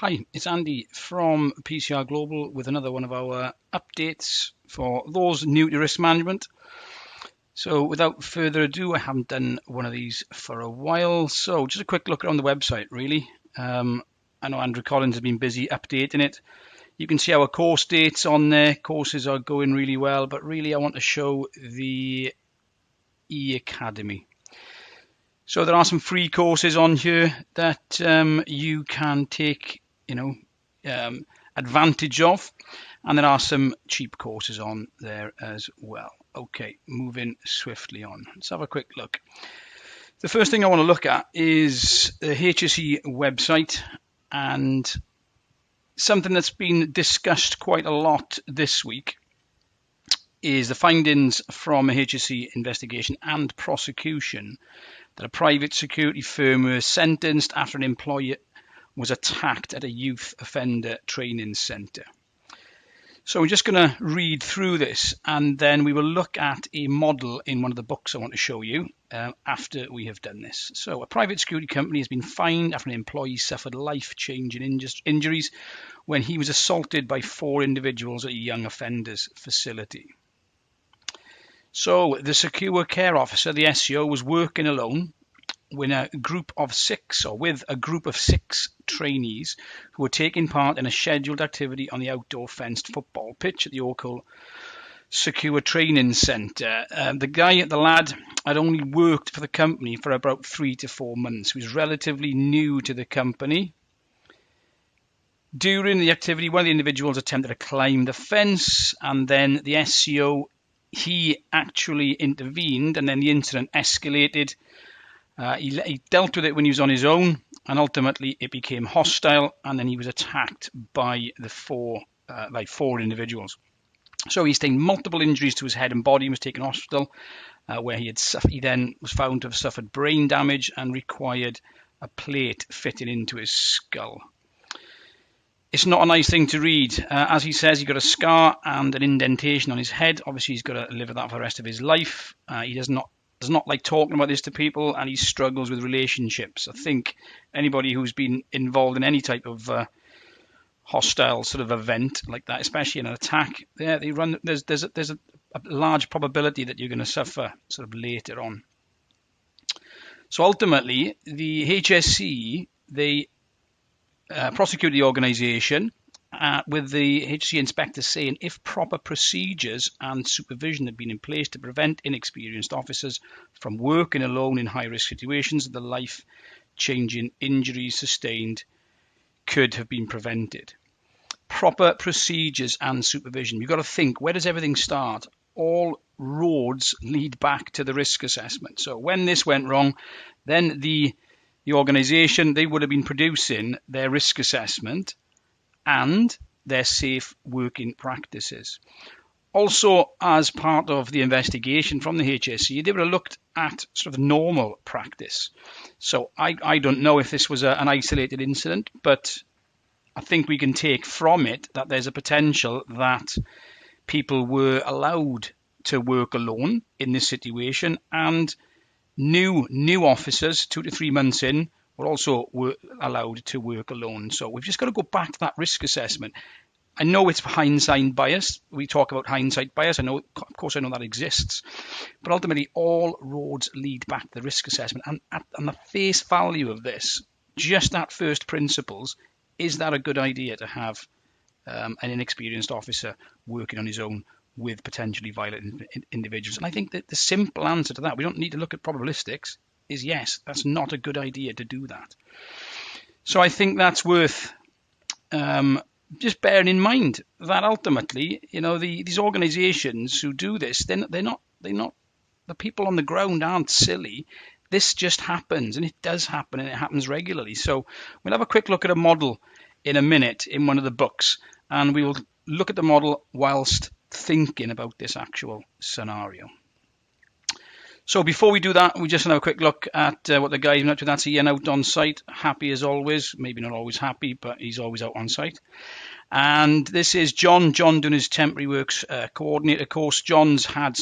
Hi, it's Andy from PCR Global with another one of our updates for those new to risk management. So without further ado, I haven't done one of these for a while. So just a quick look around the website, really. I know Andrew Collins has been busy updating it. You can see our course dates on there. Courses are going really well, but really I want to show the e-Academy. So there are some free courses on here that you can take advantage of, and there are some cheap courses on there as well. Okay, moving swiftly on. Let's have a quick look. The first thing I want to look at is the HSC website, and something that's been discussed quite a lot this week is the findings from a HSC investigation and prosecution that a private security firm was sentenced after an employee was attacked at a youth offender training centre. So we're just going to read through this, and then we will look at a model in one of the books I want to show you after we have done this. So a private security company has been fined after an employee suffered life-changing injuries when he was assaulted by 4 individuals at a young offenders facility. So the secure care officer, the SCO, was working alone with a group of 6 trainees who were taking part in a scheduled activity on the outdoor fenced football pitch at the local secure training centre. The lad had only worked for the company for about 3 to 4 months. He was relatively new to the company. During the activity, one of the individuals attempted to climb the fence, and then the SCO, he actually intervened, and then the incident escalated. He dealt with it when he was on his own, and ultimately it became hostile, and then he was attacked by the 4 individuals. So he sustained multiple injuries to his head and body and was taken to hospital, where he then was found to have suffered brain damage and required a plate fitted into his skull. It's not a nice thing to read. As he says, he got a scar and an indentation on his head. Obviously, he's got to live with that for the rest of his life. He does not like talking about this to people, and he struggles with relationships. I think anybody who's been involved in any type of hostile sort of event like that, especially an attack, there's a large probability that you're going to suffer sort of later on. So ultimately, the HSC, they prosecuted the organisation with the HSC inspector saying if proper procedures and supervision had been in place to prevent inexperienced officers from working alone in high-risk situations, the life-changing injuries sustained could have been prevented. Proper procedures and supervision. You've got to think, where does everything start? All roads lead back to the risk assessment. So when this went wrong, then the organisation, they would have been producing their risk assessment and their safe working practices. Also, as part of the investigation from the HSC, they would have looked at sort of normal practice. So I don't know if this was an isolated incident, but I think we can take from it that there's a potential that people were allowed to work alone in this situation, and new officers 2 to 3 months in were also allowed to work alone. So we've just got to go back to that risk assessment. I know it's hindsight bias. We talk about hindsight bias. I know that exists, but ultimately all roads lead back to the risk assessment. And the face value of this, just at first principles, is that a good idea to have an inexperienced officer working on his own with potentially violent individuals? And I think that the simple answer to that, we don't need to look at probabilistics, is yes, that's not a good idea to do that. So I think that's worth just bearing in mind that ultimately, these organisations who do this, they're not the people on the ground aren't silly. This just happens, and it does happen, and it happens regularly. So we'll have a quick look at a model in a minute in one of the books, and we will look at the model whilst thinking about this actual scenario. So before we do that, we just have a quick look at what the guy's been up to. That's Ian out on site, happy as always. Maybe not always happy, but he's always out on site. And this is John doing his temporary works coordinator course. John's had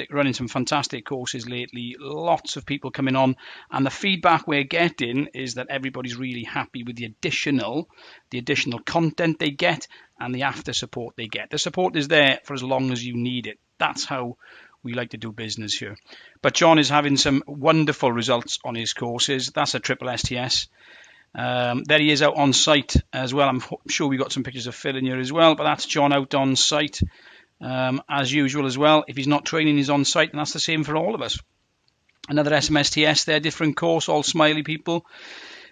running some fantastic courses lately. Lots of people coming on, and the feedback we're getting is that everybody's really happy with the additional content they get and the after support they get. The support is there for as long as you need it. That's how we like to do business here. But John is having some wonderful results on his courses. That's a triple STS. There he is out on site as well. I'm sure we got some pictures of Phil in here as well, but that's John out on site as usual as well. If he's not training, he's on site, and that's the same for all of us. Another SMSTS there, different course, all smiley people.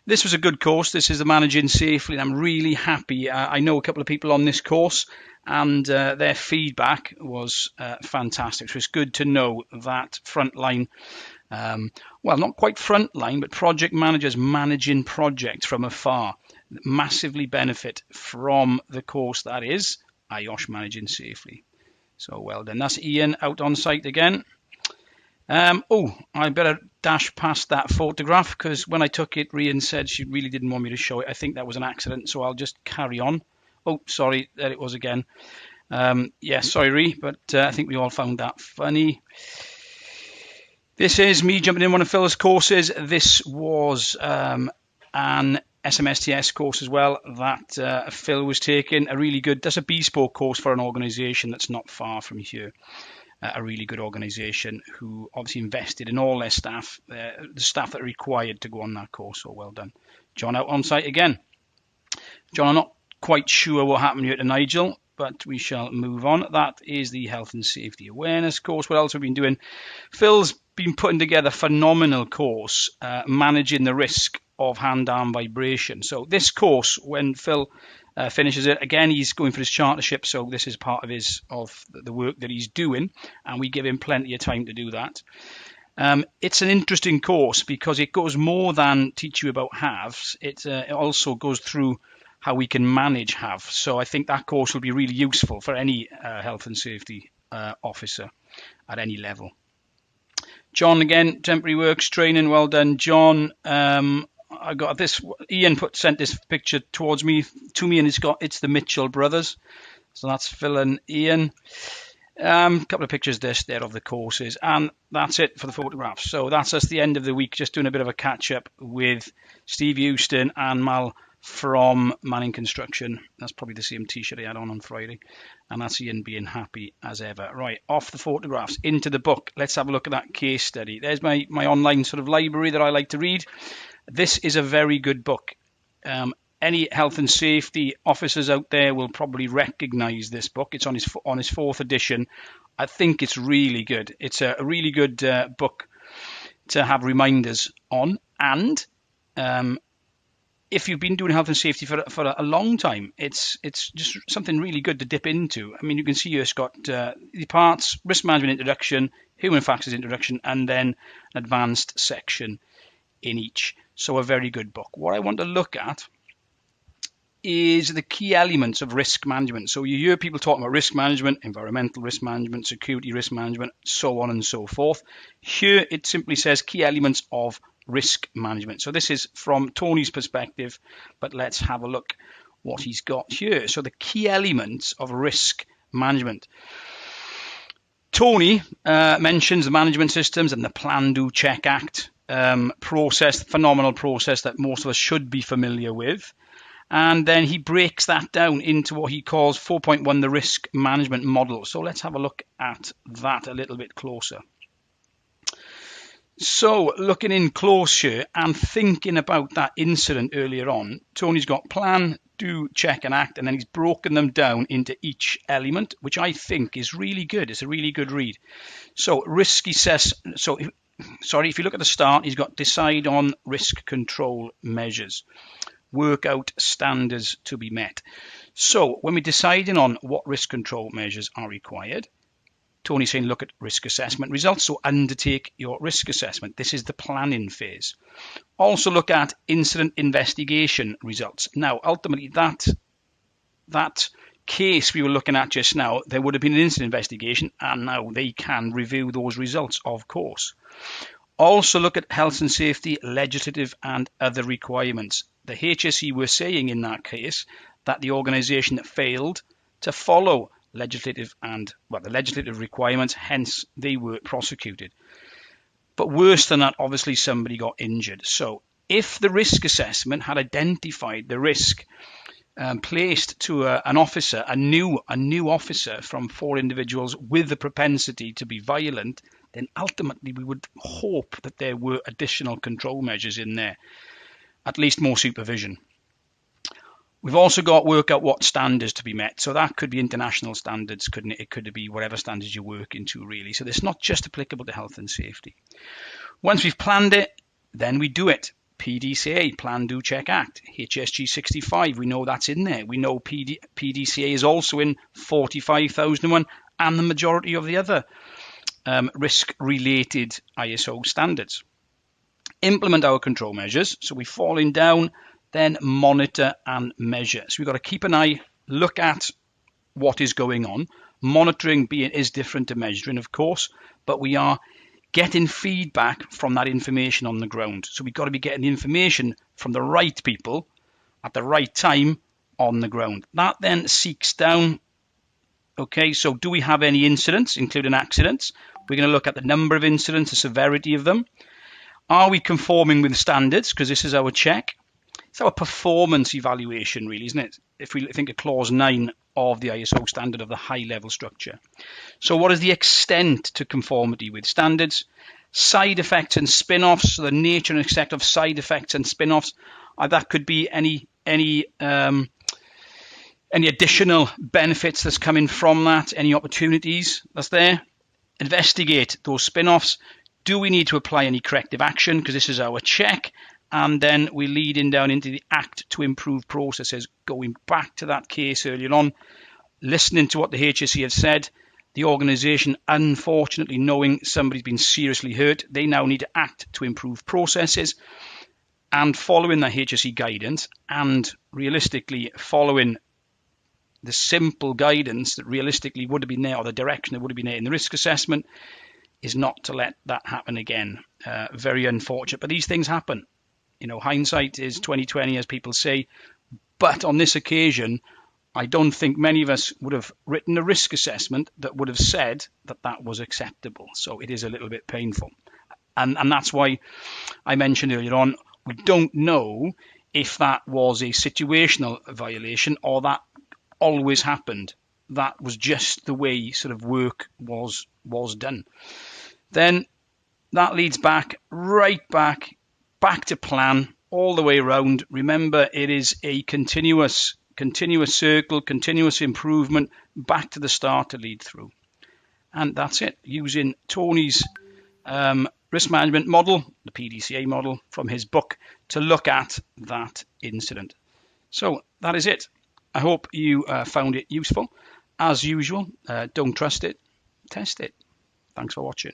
This was a good course. This is the Managing Safely, and I'm really happy. I know a couple of people on this course, and their feedback was fantastic. So it's good to know that frontline, well, not quite frontline, but project managers managing projects from afar massively benefit from the course that is IOSH Managing Safely. So well done. That's Ian out on site again. I better dash past that photograph because when I took it, Rian said she really didn't want me to show it. I think that was an accident, so I'll just carry on. Oh, sorry, there it was again. Yeah, sorry, Ree, but I think we all found that funny. This is me jumping in one of Phil's courses. This was an SMSTS course as well that Phil was taking. That's a bespoke course for an organisation that's not far from here. A really good organisation who obviously invested in all their staff, the staff that are required to go on that course. So well done. John out on site again. John, I'm not quite sure what happened here to Nigel, but we shall move on. That is the Health and Safety Awareness course. What else have we been doing? Phil's been putting together a phenomenal course, managing the risk of hand-arm vibration. So this course, when Phil finishes it, again, he's going for his chartership, so this is part of the work that he's doing, and we give him plenty of time to do that. It's an interesting course because it goes more than teach you about HAVs. It also goes through how we can manage HAV. So I think that course will be really useful for any health and safety officer at any level. John again, temporary works training. Well done, John. I got this. Ian sent this picture to me, and it's the Mitchell brothers. So that's Phil and Ian. A couple of pictures there of the courses, and that's it for the photographs. So that's us the end of the week, just doing a bit of a catch up with Steve Houston and Mal from Manning Construction. That's probably the same t-shirt I had on Friday, and that's Ian being happy as ever. Right, off the photographs, into the book. Let's have a look at that case study. There's my online sort of library that I like to read. This is a very good book. Any health and safety officers out there will probably recognize this book. It's on his fourth edition. I think it's really good. It's a really good book to have reminders on. And if you've been doing health and safety for a long time, it's just something really good to dip into. I mean, you can see here it's got the parts, risk management introduction, human factors introduction, and then an advanced section in each. So a very good book. What I want to look at is the key elements of risk management. So you hear people talking about risk management, environmental risk management, security risk management, so on and so forth. Here it simply says key elements of risk management. So this is from Tony's perspective, but let's have a look what he's got here. So the key elements of risk management. Tony mentions the management systems and the Plan, Do, Check, Act process, phenomenal process that most of us should be familiar with. And then he breaks that down into what he calls 4.1, the risk management model. So let's have a look at that a little bit closer. So looking in close here and thinking about that incident earlier on, Tony's got plan, do, check and act, and then he's broken them down into each element, which I think is really good. It's a really good read. So risk assess. If you look at the start, he's got decide on risk control measures, work out standards to be met. So when we're deciding on what risk control measures are required, Tony's saying look at risk assessment results. So undertake your risk assessment. This is the planning phase. Also look at incident investigation results. Now, ultimately, that case we were looking at just now, there would have been an incident investigation, and now they can review those results, of course. Also look at health and safety, legislative and other requirements. The HSC were saying in that case that the organisation failed to follow the legislative requirements, hence they were prosecuted. But worse than that, obviously somebody got injured. So if the risk assessment had identified the risk placed to an officer, a new officer from 4 individuals with the propensity to be violent, then ultimately we would hope that there were additional control measures in there, at least more supervision. We've also got to work out what standards to be met. So that could be international standards, couldn't it? It could be whatever standards you work into, really. So it's not just applicable to health and safety. Once we've planned it, then we do it. PDCA, Plan, Do, Check, Act. HSG 65, we know that's in there. We know PDCA is also in 45,001 and the majority of the other risk-related ISO standards. Implement our control measures. So we've fallen down, then monitor and measure. So we've got to keep an eye, look at what is going on. Monitoring is different to measuring, of course, but we are getting feedback from that information on the ground. So we've got to be getting the information from the right people at the right time on the ground. That then seeks down, okay, so do we have any incidents, including accidents? We're going to look at the number of incidents, the severity of them. Are we conforming with standards? Because this is our check. It's our performance evaluation, really, isn't it? If we think of clause 9 of the ISO standard of the high-level structure. So what is the extent to conformity with standards? Side effects and spin-offs, so the nature and extent of side effects and spin-offs. That could be any additional benefits that's coming from that, any opportunities that's there. Investigate those spin-offs. Do we need to apply any corrective action? Because this is our check. And then we lead down into the act to improve processes, going back to that case earlier on, listening to what the HSC have said. The organisation, unfortunately, knowing somebody's been seriously hurt, they now need to act to improve processes. And following the HSC guidance and realistically following the simple guidance that realistically would have been there, or the direction that would have been there in the risk assessment, is not to let that happen again. Very unfortunate, but these things happen. You know, hindsight is 20/20, as people say. But on this occasion, I don't think many of us would have written a risk assessment that would have said that that was acceptable. So it is a little bit painful. And that's why I mentioned earlier on, we don't know if that was a situational violation or that always happened. That was just the way sort of work was done. Then that leads right back to plan, all the way around. Remember, it is a continuous circle, continuous improvement, back to the start to lead through. And that's it, using Tony's risk management model, the PDCA model from his book, to look at that incident. So that is it. I hope you found it useful. As usual, don't trust it, test it. Thanks for watching.